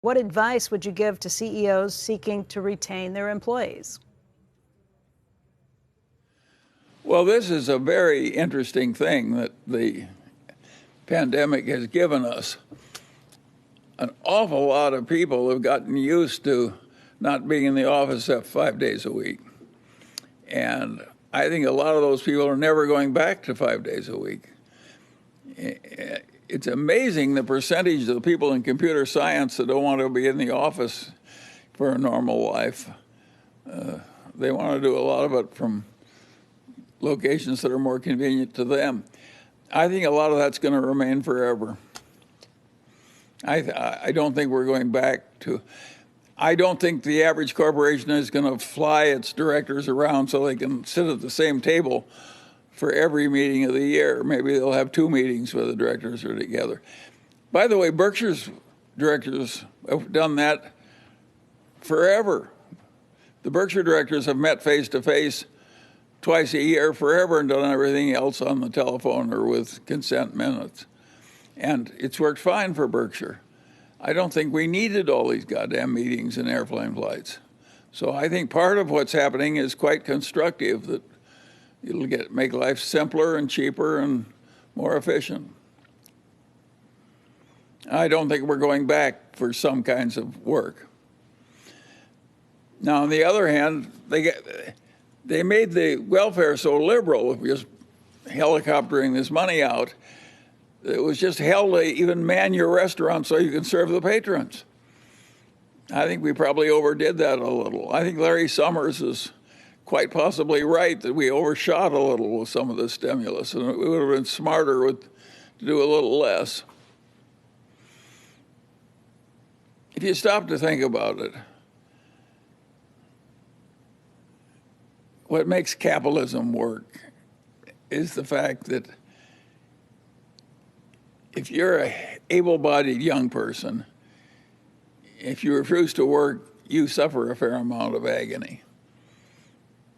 What advice would you give to CEOs seeking to retain their employees? Well, this is a very interesting thing that the pandemic has given us. An awful lot of people have gotten used to not being in the office except 5 days a week. And I think a lot of those people are never going back to 5 days a week. It's amazing the percentage of the people in computer science that don't want to be in the office for a normal life. They want to do a lot of it from locations that are more convenient to them. I think a lot of that's going to remain forever. I don't think we're going back to. I don't think the average corporation is going to fly its directors around so they can sit at the same table for every meeting of the year. Maybe they'll have 2 meetings where the directors are together. By the way, Berkshire's directors have done that forever. The Berkshire directors have met face to face twice a year forever and done everything else on the telephone or with consent minutes. And it's worked fine for Berkshire. I don't think we needed all these goddamn meetings and airplane flights. So I think part of what's happening is quite constructive, that it'll make life simpler and cheaper and more efficient. I don't think we're going back for some kinds of work. Now, on the other hand, they made the welfare so liberal, just helicoptering this money out, it was just hell to even man your restaurant so you can serve the patrons. I think we probably overdid that a little. I think Larry Summers is quite possibly right that we overshot a little with some of the stimulus, and we would have been smarter to do a little less. If you stop to think about it, what makes capitalism work is the fact that if you're an able-bodied young person, if you refuse to work, you suffer a fair amount of agony.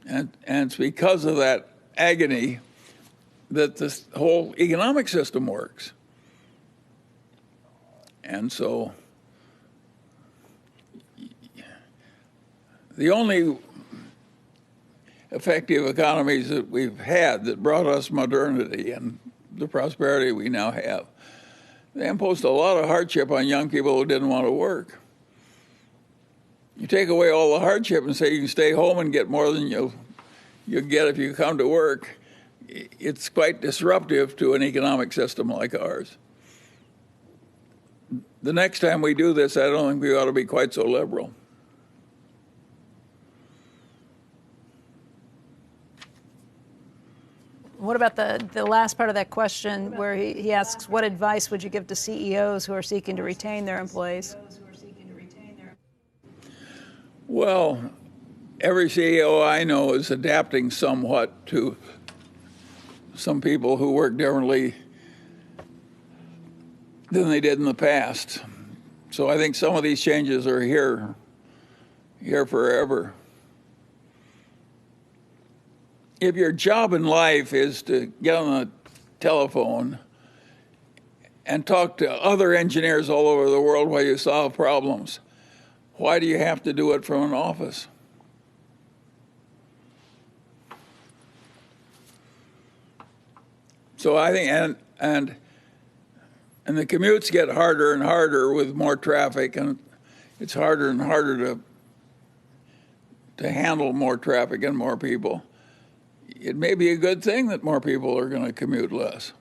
And it's because of that agony that this whole economic system works. And so the only effective economies that we've had that brought us modernity and the prosperity we now have, they imposed a lot of hardship on young people who didn't want to work. You take away all the hardship and say you can stay home and get more than you'll get if you come to work, it's quite disruptive to an economic system like ours. The next time we do this, I don't think we ought to be quite so liberal. What about the last part of that question where he asks, what advice would you give to CEOs who are seeking to retain their employees? Well, every CEO I know is adapting somewhat to some people who work differently than they did in the past. So I think some of these changes are here forever. If your job in life is to get on the telephone and talk to other engineers all over the world while you solve problems, why do you have to do it from an office? So I think, and the commutes get harder and harder with more traffic, and it's harder and harder to handle more traffic and more people. It may be a good thing that more people are going to commute less.